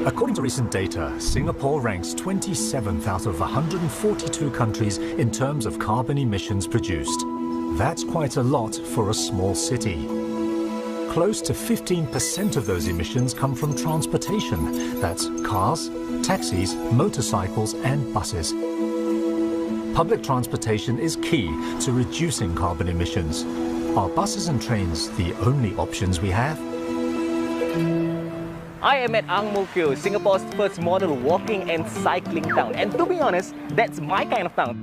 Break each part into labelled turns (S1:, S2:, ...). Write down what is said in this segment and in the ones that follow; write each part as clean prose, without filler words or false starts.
S1: According to recent data, Singapore ranks 27th out of 142 countries in terms of carbon emissions produced. That's quite a lot for a small city. Close to 15% of those emissions come from transportation. That's cars, taxis, motorcycles and buses. Public transportation is key to reducing carbon emissions. Are buses and trains the only options we have?
S2: I am at Ang Mo Kio, Singapore's first model walking and cycling town. And to be honest, that's my kind of town.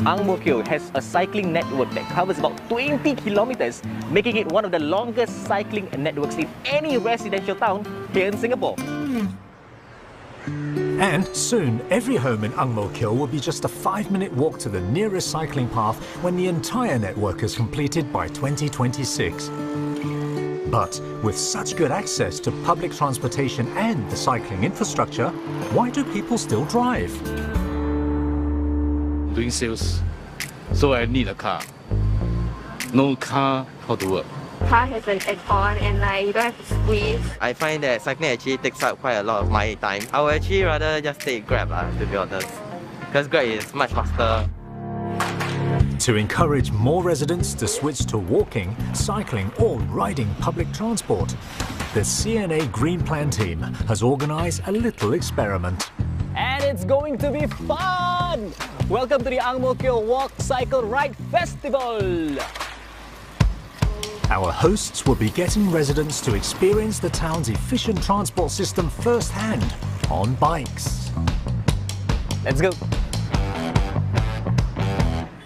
S2: Ang Mo Kio has a cycling network that covers about 20 kilometers, making it one of the longest cycling networks in any residential town here in Singapore.
S1: And soon, every home in Ang Mo Kio will be just a 5-minute walk to the nearest cycling path when the entire network is completed by 2026. But with such good access to public transportation and the cycling infrastructure, why do people still drive?
S3: Doing sales, so I need a car. No car, how to work?
S4: Car has an add-on and you don't have to squeeze.
S5: I find that cycling actually takes up quite a lot of my time. I would actually rather just take Grab, to be honest, because Grab is much faster.
S1: To encourage more residents to switch to walking, cycling or riding public transport, the CNA Green Plan team has organised a little experiment.
S2: And it's going to be fun! Welcome to the Ang Mo Kio Walk, Cycle, Ride Festival!
S1: Our hosts will be getting residents to experience the town's efficient transport system firsthand on bikes.
S2: Let's go!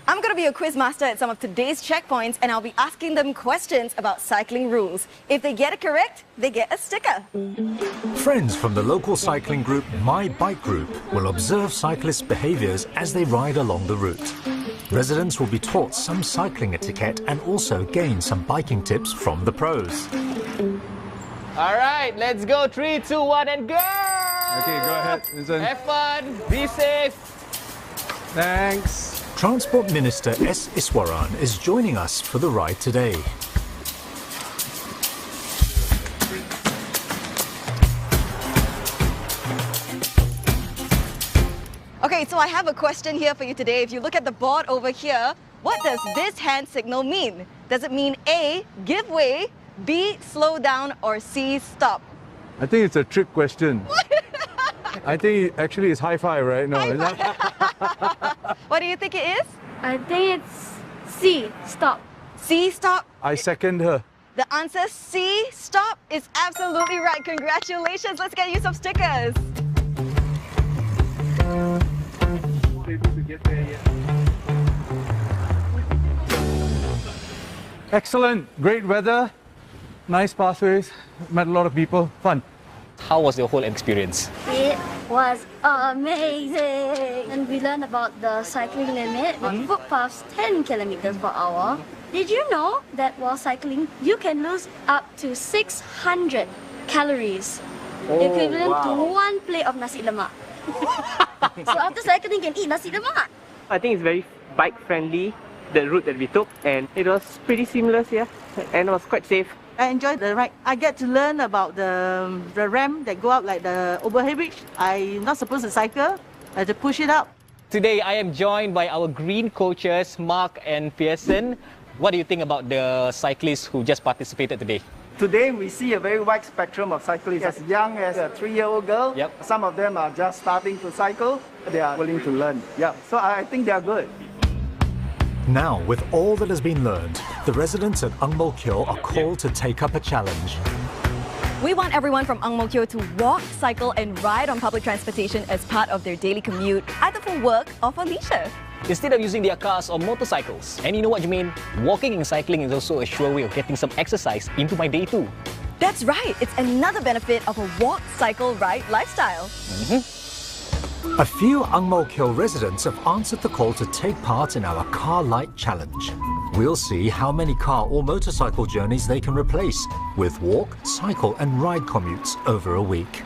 S6: I'm going to be a quiz master at some of today's checkpoints and I'll be asking them questions about cycling rules. If they get it correct, they get a sticker.
S1: Friends from the local cycling group My Bike Group will observe cyclists' behaviours as they ride along the route. Residents will be taught some cycling etiquette and also gain some biking tips from the pros.
S2: Alright, let's go! 3, 2, 1 and go!
S7: Okay, go ahead, Vincent.
S2: Have fun! Be safe!
S7: Thanks.
S1: Transport Minister S. Iswaran is joining us for the ride today.
S6: Okay, so I have a question here for you today. If you look at the board over here, what does this hand signal mean? Does it mean A, give way, B, slow down, or C, stop?
S7: I think it's a trick question. I think actually it's high five, right? No, it's not.
S6: What do you think it is?
S4: I think it's C, stop.
S6: C, stop?
S7: I second her.
S6: The answer C, stop, is absolutely right. Congratulations, let's get you some stickers.
S7: Excellent, great weather, nice pathways, met a lot of people, fun.
S2: How was your whole experience?
S8: It was amazing! And we learned about the cycling limit with footpaths 10 kilometers per hour. Did you know that while cycling, you can lose up to 600 calories, equivalent to 1 plate of nasi lemak. So after cycling, you can eat nasi lemak.
S9: I think it's very bike-friendly, the route that we took, and it was pretty seamless, yeah, and it was quite safe.
S10: I enjoyed the ride. I get to learn about the ramp that go up like the overhead bridge. I'm not supposed to cycle, I have to push it up.
S2: Today I am joined by our green coaches, Mark and Pearson. What do you think about the cyclists who just participated today?
S11: Today we see a very wide spectrum of cyclists, as young as a 3-year-old girl.
S2: Yep.
S11: Some of them are just starting to cycle. They are willing to learn. Yeah. So I think they are good.
S1: Now, with all that has been learned, the residents at Ang Mo Kio are called to take up a challenge.
S6: We want everyone from Ang Mo Kio to walk, cycle and ride on public transportation as part of their daily commute, either for work or for leisure.
S2: Instead of using their cars or motorcycles. And you know what you mean? Walking and cycling is also a sure way of getting some exercise into my day too.
S6: That's right, it's another benefit of a walk, cycle, ride lifestyle.
S1: A few Ang Mo Kio residents have answered the call to take part in our Car Light Challenge. We'll see how many car or motorcycle journeys they can replace with walk, cycle and ride commutes over a week.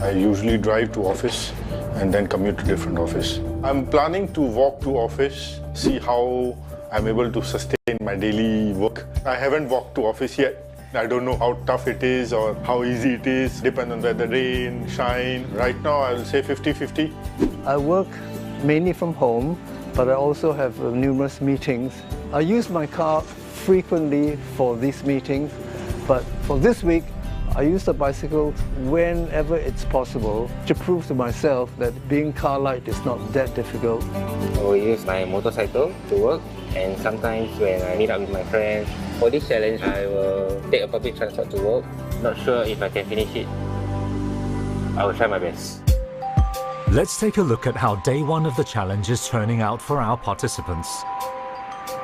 S12: I usually drive to office and then commute to different office. I'm planning to walk to office, see how I'm able to sustain my daily work. I haven't walked to office yet. I don't know how tough it is or how easy it is, depends on whether rain, shine. Right now, I'll say 50-50.
S13: I work mainly from home, but I also have numerous meetings. I use my car frequently for these meetings, but for this week, I use the bicycle whenever it's possible to prove to myself that being car light is not that difficult.
S14: I will use my motorcycle to work, and sometimes when I meet up with my friends, for this challenge I will take a public transport to work. Not sure if I can finish it. I will try my best.
S1: Let's take a look at how day one of the challenge is turning out for our participants.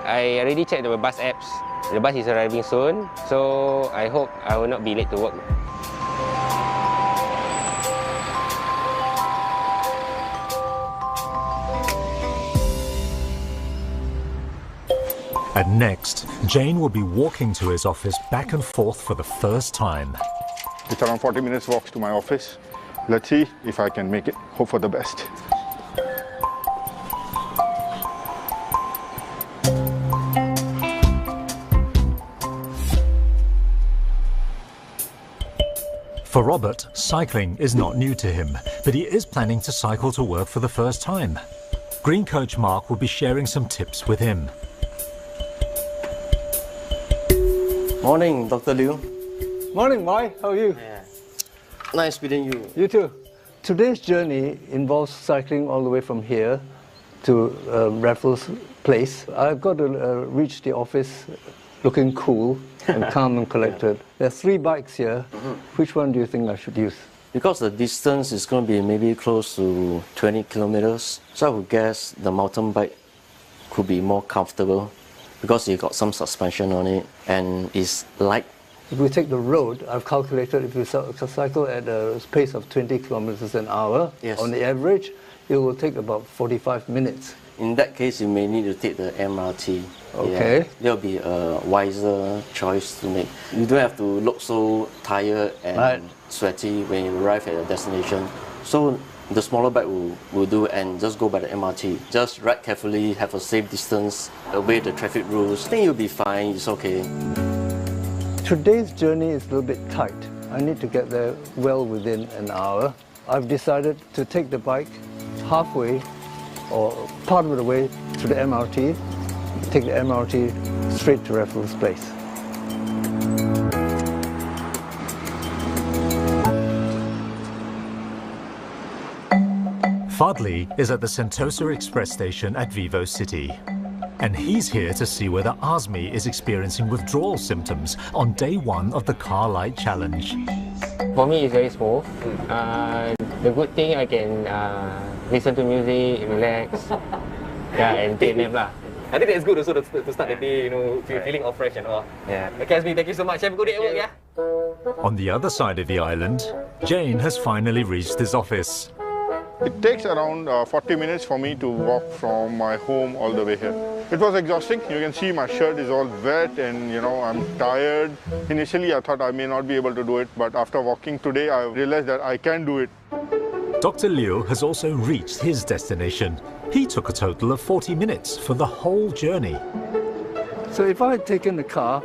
S14: I already checked the bus apps. The bus is arriving soon, so I hope I will not be late to work.
S1: And next, Jane will be walking to his office back and forth for the first time.
S12: It's around 40 minutes walk to my office. Let's see if I can make it. Hope for the best.
S1: For Robert, cycling is not new to him, but he is planning to cycle to work for the first time. Green Coach Mark will be sharing some tips with him.
S15: Morning, Dr. Liu.
S13: Morning, Mai. How are you?
S15: Nice meeting you.
S13: You too. Today's journey involves cycling all the way from here to Raffles Place. I've got to reach the office looking cool and calm and collected. There are 3 bikes here. Which one do you think I should use?
S15: Because the distance is going to be maybe close to 20 kilometers, so I would guess the mountain bike could be more comfortable because it got some suspension on it and it's light.
S13: If we take the road, I've calculated if you cycle at a pace of 20 kilometers an hour, on the average, it will take about 45 minutes.
S15: In that case, you may need to take the MRT.
S13: Okay.
S15: Yeah, there'll be a wiser choice to make. You don't have to look so tired and sweaty when you arrive at your destination. So the smaller bike will do, and just go by the MRT. Just ride carefully, have a safe distance, obey the traffic rules. I think you'll be fine, it's okay.
S13: Today's journey is a little bit tight. I need to get there well within an hour. I've decided to take the bike halfway or part of the way to the MRT, take the MRT straight to Raffles Place.
S1: Fadli is at the Sentosa Express station at Vivo City. And he's here to see whether Azmi is experiencing withdrawal symptoms on day 1 of the Car Light Challenge.
S14: For me, it's very smooth. The good thing, I can listen to music, relax, and take a nap lah.
S2: I think that's good also to start the day, feeling all fresh and all. Yeah. Okay, Azmi, thank you so much. Have a good day at work, yeah?
S1: On the other side of the island, Jane has finally reached his office.
S12: It takes around 40 minutes for me to walk from my home all the way here. It was exhausting. You can see my shirt is all wet and I'm tired. Initially I thought I may not be able to do it, but after walking today I realized that I can do it.
S1: Dr. Liu has also reached his destination. He took a total of 40 minutes for the whole journey.
S13: So if I had taken the car,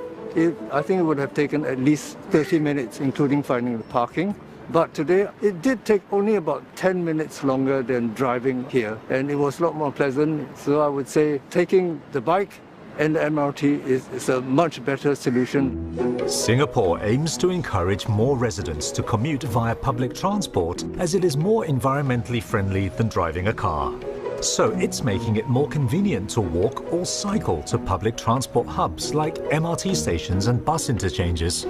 S13: I think it would have taken at least 30 minutes, including finding the parking. But today, it did take only about 10 minutes longer than driving here, and it was a lot more pleasant. So I would say taking the bike and the MRT is a much better solution.
S1: Singapore aims to encourage more residents to commute via public transport as it is more environmentally friendly than driving a car. So it's making it more convenient to walk or cycle to public transport hubs like MRT stations and bus interchanges.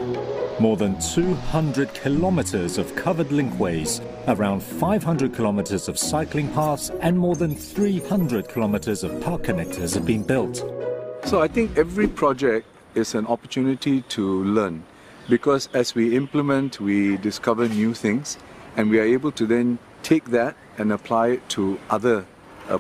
S1: More than 200 kilometers of covered linkways, around 500 kilometers of cycling paths, and more than 300 kilometers of park connectors have been built.
S7: So I think every project is an opportunity to learn, because as we implement, we discover new things, and we are able to then take that and apply it to other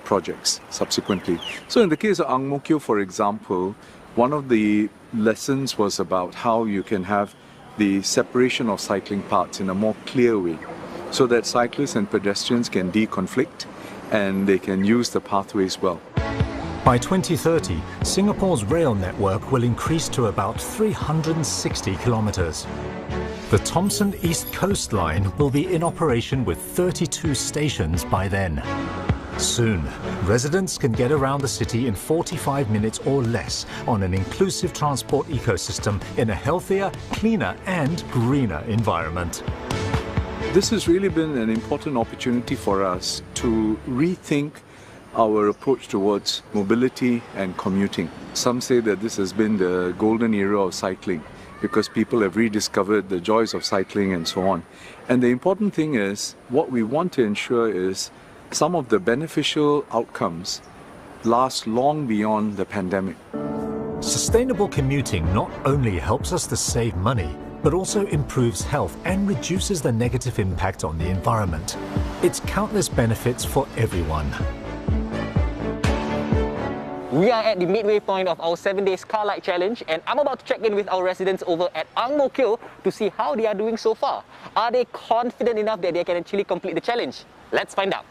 S7: projects subsequently. So in the case of Ang Mo Kio, for example, one of the lessons was about how you can have the separation of cycling paths in a more clear way, so that cyclists and pedestrians can deconflict and they can use the pathways well.
S1: By 2030, Singapore's rail network will increase to about 360 kilometres. The Thomson East Coast Line will be in operation with 32 stations by then. Soon, residents can get around the city in 45 minutes or less on an inclusive transport ecosystem in a healthier, cleaner and greener environment.
S7: This has really been an important opportunity for us to rethink our approach towards mobility and commuting. Some say that this has been the golden era of cycling because people have rediscovered the joys of cycling and so on. And the important thing is, what we want to ensure is some of the beneficial outcomes last long beyond the pandemic.
S1: Sustainable commuting not only helps us to save money, but also improves health and reduces the negative impact on the environment. It's countless benefits for everyone.
S2: We are at the midway point of our 7 days car light challenge, and I'm about to check in with our residents over at Ang Mo Kio to see how they are doing so far. Are they confident enough that they can actually complete the challenge? Let's find out.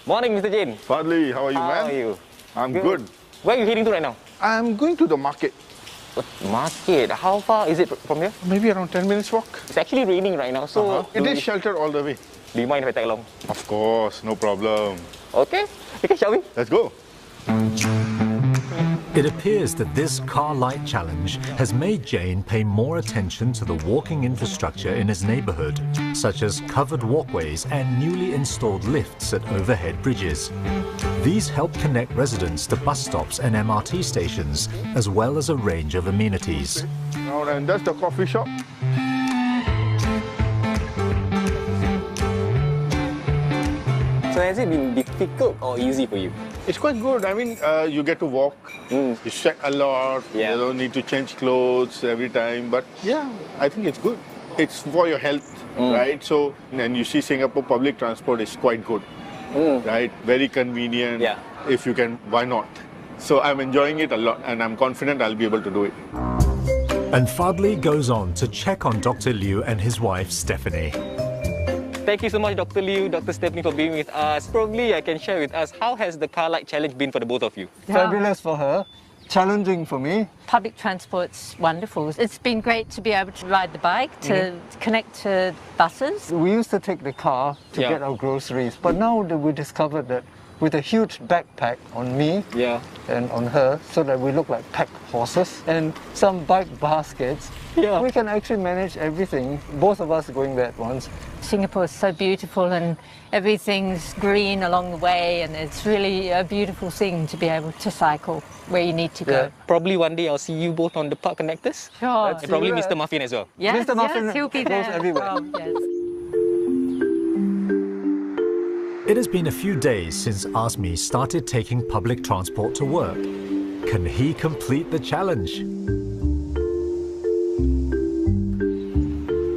S2: Morning, Mr. Jane.
S12: Fadli, how are you, man?
S2: How are you?
S12: I'm good.
S2: Where are you heading to right now?
S12: I'm going to the market.
S2: Market? How far is it from here?
S12: Maybe around 10 minutes walk.
S2: It's actually raining right now, so...
S12: It is sheltered all the way.
S2: Do you mind if I tag along?
S12: Of course, no problem.
S2: Okay, shall we?
S12: Let's go.
S1: It appears that this car light challenge has made Jane pay more attention to the walking infrastructure in his neighbourhood, such as covered walkways and newly installed lifts at overhead bridges. These help connect residents to bus stops and MRT stations, as well as a range of amenities.
S12: And that's the coffee shop.
S2: So has it been difficult or easy for you?
S12: It's quite good. I mean, you get to walk, you sweat a lot, you don't need to change clothes every time. But yeah, I think it's good. It's for your health, right? So, and you see Singapore public transport is quite good, right? Very convenient.
S2: Yeah.
S12: If you can, why not? So I'm enjoying it a lot and I'm confident I'll be able to do it.
S1: And Fadli goes on to check on Dr. Liu and his wife, Stephanie.
S2: Thank you so much, Dr. Liu, Dr. Stephanie, for being with us. Probably I can share with us, how has the car light challenge been for the both of you?
S13: Fabulous for her, challenging for me.
S16: Public transport's wonderful. It's been great to be able to ride the bike, to connect to buses.
S13: We used to take the car to get our groceries, but now that we discovered that with a huge backpack on me and on her, so that we look like packed horses, and some bike baskets, we can actually manage everything, both of us going there at once.
S16: Singapore is so beautiful and everything's green along the way, and it's really a beautiful thing to be able to cycle where you need to go.
S2: Probably one day I'll see you both on the park connectors.
S16: Sure.
S2: And probably Mr. Muffin as well.
S16: Yes,
S13: Mr. Muffin
S16: yes, he'll be
S13: goes
S16: there.
S13: everywhere.
S16: Yes.
S1: It has been a few days since Azmi started taking public transport to work. Can he complete the challenge?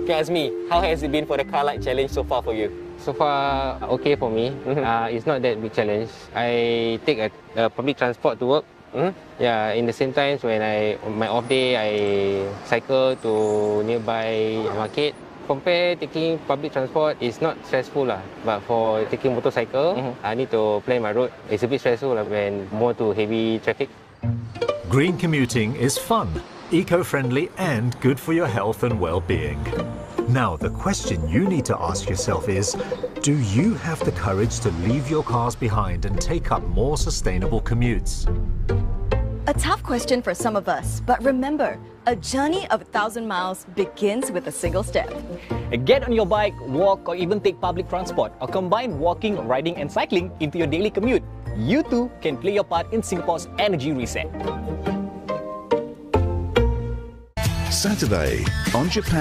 S2: Okay, Azmi, how has it been for the car light challenge so far for you?
S14: So far, okay for me. It's not that big challenge. I take a public transport to work. Yeah, in the same time, when on my off day, I cycle to nearby market. Compare taking public transport, it's not stressful lah. But for taking motorcycle, I need to plan my road. It's a bit stressful when more to heavy traffic.
S1: Green commuting is fun, eco-friendly and good for your health and well-being. Now, the question you need to ask yourself is, do you have the courage to leave your cars behind and take up more sustainable commutes?
S6: A tough question for some of us, but remember, a journey of 1,000 miles begins with a single step.
S2: Get on your bike, walk, or even take public transport, or combine walking, riding, and cycling into your daily commute. You too can play your part in Singapore's energy reset.
S17: Saturday on Japan.